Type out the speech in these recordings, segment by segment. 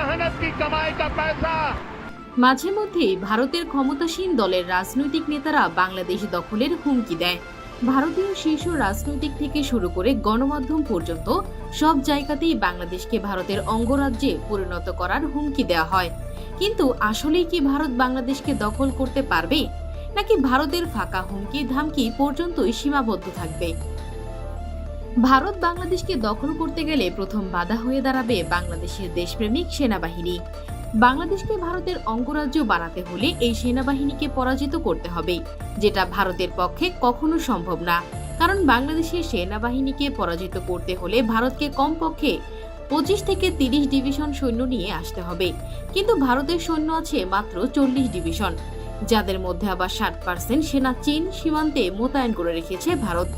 मेहनत की कमाई का पैसा। মাঝে মধ্যে ভারতের ক্ষমতাসীন দলের রাজনৈতিক নেতারা বাংলাদেশ দখলের হুমকি দেয়। ভারতীয় শীর্ষ রাজনৈতিক থেকে শুরু করে গণমাধ্যম পর্যন্ত সব জায়গাতেই বাংলাদেশকে ভারতের অঙ্গরাজ্যে পরিণত করার হুমকি দেওয়া হয়। কিন্তু আসলেই কি ভারত বাংলাদেশকে দখল করতে পারবে, নাকি ভারতের ফাঁকা হুমকি ধামকি পর্যন্তই সীমাবদ্ধ থাকবে? ভারত বাংলাদেশকে দখল করতে গেলে প্রথম বাধা হয়ে দাঁড়াবে বাংলাদেশের দেশপ্রেমিক সেনাবাহিনী। বাংলাদেশকে ভারতের অঙ্গরাজ্য বানাতে হলে এই সেনাবাহিনীকে পরাজিত করতে হবে, যেটা ভারতের পক্ষে কখনো সম্ভব না। কারণ বাংলাদেশের সেনাবাহিনীকে পরাজিত করতে হলে ভারতকে কমপক্ষে 25 থেকে 30 ডিভিশন সৈন্য নিয়ে আসতে হবে। কিন্তু ভারতের সৈন্য আছে মাত্র 40 ডিভিশন, যাদের মধ্যে আবার 60% সেনা চীন সীমান্তে মোতায়েন করে রেখেছে ভারত।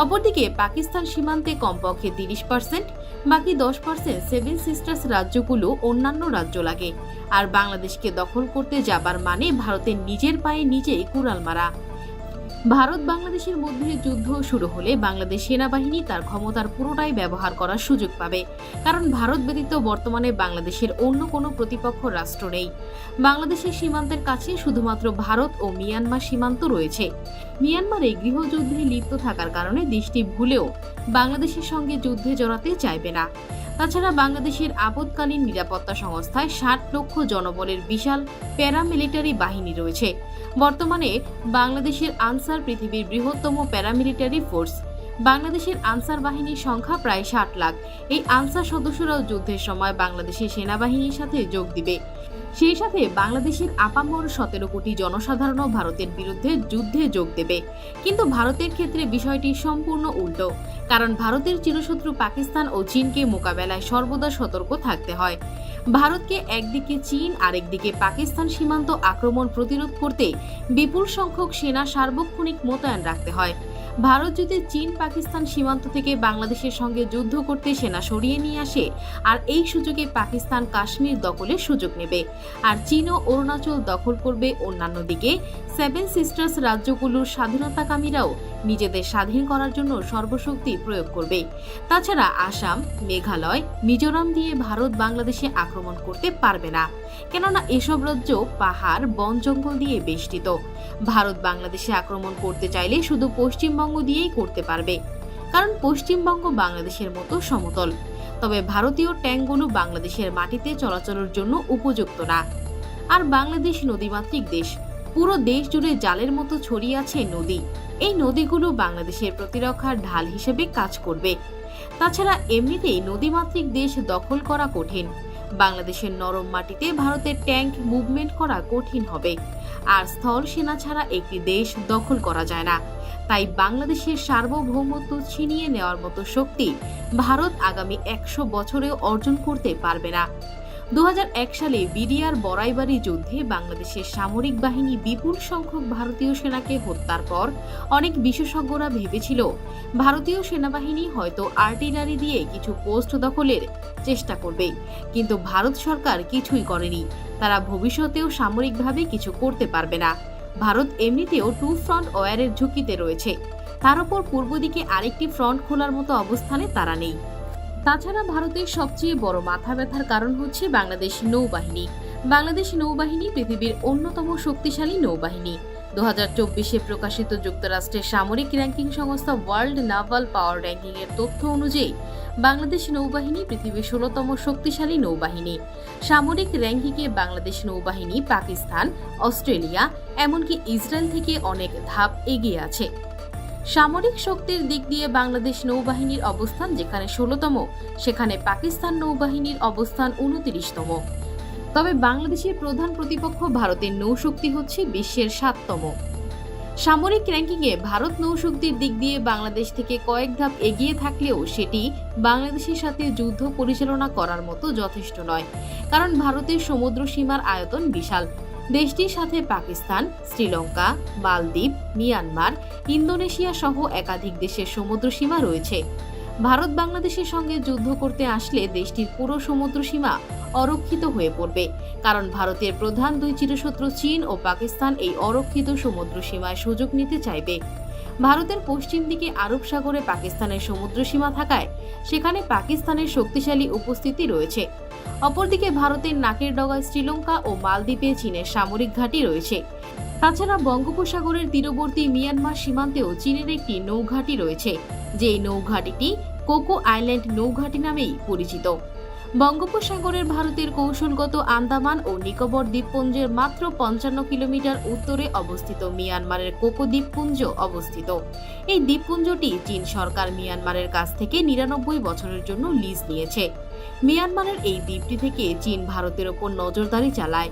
অপরদিকে পাকিস্তান সীমান্তে কমপক্ষে 30%, বাকি 10% সেভেন সিস্টার্স রাজ্যগুলো অন্যান্য রাজ্য লাগে। আর বাংলাদেশকে দখল করতে যাবার মানে ভারতের নিজের পায়ে নিজেই কুড়াল মারা। ভারত বাংলাদেশের মধ্যে যুদ্ধ শুরু হলে বাংলাদেশ সেনাবাহিনী তার ক্ষমতার পুরোটাই ব্যবহার করার সুযোগ পাবে। কারণ ভারত ব্যতীত বর্তমানে বাংলাদেশের অন্য কোনো প্রতিপক্ষ রাষ্ট্র নেই। বাংলাদেশের সীমান্তের কাছে শুধুমাত্র ভারত ও মিয়ানমার সীমান্ত রয়েছে। মিয়ানমারে গৃহযুদ্ধে লিপ্ত থাকার কারণে দেশটি ভুলেও বাংলাদেশের সঙ্গে যুদ্ধে জড়াতে চাইবে না। তাছাড়া বাংলাদেশের আপৎকালীন নিরাপত্তা সংস্থায় 60 লক্ষ জনবলের বিশাল প্যারামিলিটারি বাহিনী রয়েছে। বর্তমানে বাংলাদেশের আনসার পৃথিবীর বৃহত্তম প্যারামিলিটারি ফোর্স। বাংলাদেশের আনসার বাহিনীর সংখ্যা প্রায় 60 লাখ। এই আনসার সদস্যরাও যুদ্ধের সময় বাংলাদেশের সেনাবাহিনীর সাথে যোগ দিবে। সেই সাথে বাংলাদেশের আপামর 17 কোটি জনসাধারণও ভারতের বিরুদ্ধে যুদ্ধে যোগ দেবে। কিন্তু ভারতের ক্ষেত্রে বিষয়টি সম্পূর্ণ উল্টো। কারণ ভারতের চিরশত্রু পাকিস্তান ও চীনকে মোকাবেলায় সর্বদা সতর্ক থাকতে হয়। ভারতকে একদিকে চীন আর একদিকে পাকিস্তান সীমান্ত আক্রমণ প্রতিরোধ করতে বিপুল সংখ্যক সেনা সার্বক্ষণিক মোতায়েন রাখতে হয়। ভারত যদি চীন পাকিস্তান সীমান্ত থেকে বাংলাদেশের সঙ্গে যুদ্ধ করতে সেনা সরিয়ে নিয়ে আসে, আর এই সুযোগে পাকিস্তান কাশ্মীর দখলের সুযোগ নেবে, আর চীন ও অরুণাচল দখল করবে। অন্যান্য দিকে সেভেন সিস্টার্স রাজ্যগুলোর স্বাধীনতাকামীরাও নিজেদের স্বাধীন করার জন্য সর্বশক্তি প্রয়োগ করবে। তাছাড়া আসাম, মেঘালয়, মিজোরাম দিয়ে ভারত বাংলাদেশে আক্রমণ করতে পারবে না, কেননা এসব রাজ্য পাহাড় বন জঙ্গল দিয়ে বেষ্টিত। ভারত বাংলাদেশে আক্রমণ করতে চাইলে শুধু পশ্চিমবঙ্গ দিয়েই করতে পারবে, কারণ পশ্চিমবঙ্গ বাংলাদেশের মতো সমতল। তবে ভারতীয় ট্যাঙ্কগুলো বাংলাদেশের মাটিতে চলাচলের জন্য উপযুক্ত না। আর বাংলাদেশ নদীমাতৃক দেশ, পুরো দেশ জুড়ে জালের মতো ছড়িয়ে আছে নদী। এই নদীগুলো বাংলাদেশের প্রতিরক্ষার ঢাল হিসেবে কাজ করবে। তাছাড়া এমনিতেই নদীমাতৃক দেশ দখল করা কঠিন। বাংলাদেশের নরম মাটিতে ভারতের ট্যাঙ্ক মুভমেন্ট করা কঠিন হবে। আর স্থল সেনা ছাড়া একটি দেশ দখল করা যায় না। তাই বাংলাদেশের সার্বভৌমত্ব ছিনিয়ে নেওয়ার মতো শক্তি ভারত আগামী 100 বছরেও অর্জন করতে পারবে না। 2001 সালে বিডিআর বড়াইবাড়ি যুদ্ধে বাংলাদেশের সামরিক বাহিনী বিপুল সংখ্যক ভারতীয় সেনাকে হত্যার পর অনেক বিশেষজ্ঞরা ভেবেছিল ভারতীয় সেনাবাহিনী হয়তো আর্টিলারি দিয়ে কিছু পোস্ট দখলের চেষ্টা করবে। কিন্তু ভারত সরকার কিছুই করেনি। তারা ভবিষ্যতেও সামরিকভাবে কিছু করতে পারবে না। ভারত এমনিতেও 2 ফ্রন্ট ওয়ারের ঝুঁকিতে রয়েছে। তার উপর পূর্ব দিকে আরেকটি ফ্রন্ট খোলার মতো অবস্থানে তারা নেই। তাছাড়া ভারতের সবচেয়ে বড় মাথা ব্যথার কারণ হচ্ছে বাংলাদেশ নৌবাহিনী। বাংলাদেশ নৌবাহিনী পৃথিবীর অন্যতম শক্তিশালী নৌবাহিনী। 2024-এ প্রকাশিত যুক্তরাষ্ট্রের সামরিক র্যাঙ্কিং সংস্থা ওয়ার্ল্ড নাভাল পাওয়ার র্যাঙ্কিং এর তথ্য অনুযায়ী বাংলাদেশ নৌবাহিনী পৃথিবীর 16তম শক্তিশালী নৌবাহিনী। সামরিক র্যাঙ্কিংয়ে বাংলাদেশ নৌবাহিনী পাকিস্তান, অস্ট্রেলিয়া, এমনকি ইসরায়েল থেকে অনেক ধাপ এগিয়ে আছে। সামরিক শক্তির দিক দিয়ে বাংলাদেশ নৌবাহিনীর অবস্থান যেখানে 16তম, সেখানে পাকিস্তান নৌবাহিনীর অবস্থান 29তম। তবে বাংলাদেশের প্রধান প্রতিপক্ষ ভারতের নৌশক্তি হচ্ছে বিশ্বের 7তম। সামরিক র্যাঙ্কিংয়ে ভারত নৌশক্তির দিক দিয়ে বাংলাদেশ থেকে কয়েক ধাপ এগিয়ে থাকলেও সেটি বাংলাদেশের সাথে যুদ্ধ পরিচালনা করার মতো যথেষ্ট নয়। কারণ ভারতের সমুদ্র সীমার আয়তন বিশাল। দেশটির সাথে পাকিস্তান, শ্রীলঙ্কা, মালদ্বীপ, মিয়ানমার, ইন্দোনেশিয়া সহ একাধিক দেশের সমুদ্র সীমা রয়েছে। ভারত বাংলাদেশের সঙ্গে যুদ্ধ করতে আসলে দেশটির পুরো সমুদ্র সীমা অরক্ষিত হয়ে পড়বে। কারণ ভারতের প্রধান দুই চিরশত্রু চীন ও পাকিস্তান এই অরক্ষিত সমুদ্র সীমায় সুযোগ নিতে চাইবে। ভারতের পশ্চিম দিকে আরব সাগরে পাকিস্তানের সমুদ্র সীমা থাকায় সেখানে পাকিস্তানের শক্তিশালী উপস্থিতি রয়েছে। অপরদিকে ভারতের নাকের ডগায় শ্রীলঙ্কা ও মালদ্বীপে চীনের সামরিক ঘাঁটি রয়েছে। তাছাড়া বঙ্গোপসাগরের তীরবর্তী মিয়ানমার সীমান্তেও চীনের একটি নৌঘাঁটি রয়েছে, যেই নৌঘাঁটিটি কোকো আইল্যান্ড নৌঘাঁটি নামেই পরিচিত। বঙ্গোপসাগরের ভারতের কৌশলগত আন্দামান ও নিকোবর দ্বীপপুঞ্জের মাত্র 55 কিলোমিটার উত্তরে অবস্থিত মিয়ানমারের কোকো দ্বীপপুঞ্জ অবস্থিত। এই দ্বীপপুঞ্জটি চীন সরকার মিয়ানমারের কাছ থেকে 99 বছরের জন্য লিজ নিয়েছে। মিয়ানমারের এই দ্বীপটি থেকে চীন ভারতের ওপর নজরদারি চালায়।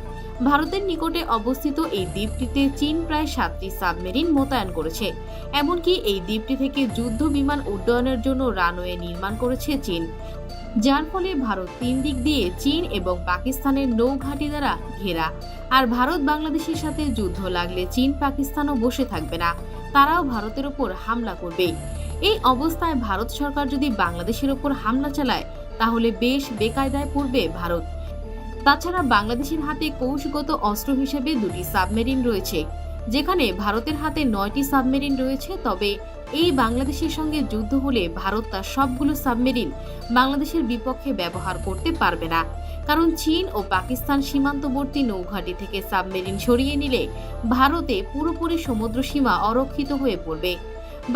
ভারতের নিকটে অবস্থিত এই দ্বীপটিতে চীন প্রায় 7টি সাবমেরিন মোতায়েন করেছে। এমনকি এই দ্বীপটি থেকে যুদ্ধ বিমান উড্ডয়নের জন্য রানওয়ে নির্মাণ করেছে চীন, যার ফলে ভারত 3 দিক দিয়ে চীন এবং পাকিস্তানের নৌঘাঁটি দ্বারা ঘেরা। আর ভারত বাংলাদেশের সাথে যুদ্ধ লাগলে চীন পাকিস্তানও বসে থাকবে না, তারাও ভারতের ওপর হামলা করবে। এই অবস্থায় ভারত সরকার যদি বাংলাদেশের ওপর হামলা চালায় তাহলে বেশ বেকায়দায় পড়বে ভারত। তাছাড়া বাংলাদেশের হাতে কৌশলগত অস্ত্র হিসেবে 2টি সাবমেরিন রয়েছে, যেখানে ভারতের হাতে 9টি সাবমেরিন রয়েছে। তবে এই বাংলাদেশের সঙ্গে যুদ্ধ হলে ভারত তার সবগুলো সাবমেরিন বাংলাদেশের বিপক্ষে ব্যবহার করতে পারবে না, কারণ চীন ও পাকিস্তান সীমান্তবর্তী নৌঘাঁটি থেকে সাবমেরিন সরিয়ে নিলে ভারতে পুরোপুরি সমুদ্র সীমা অরক্ষিত হয়ে পড়বে।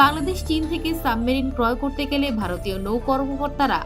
বাংলাদেশ চীন থেকে সাবমেরিন ক্রয় করতে গেলে ভারতীয় নৌ কর্মকর্তারা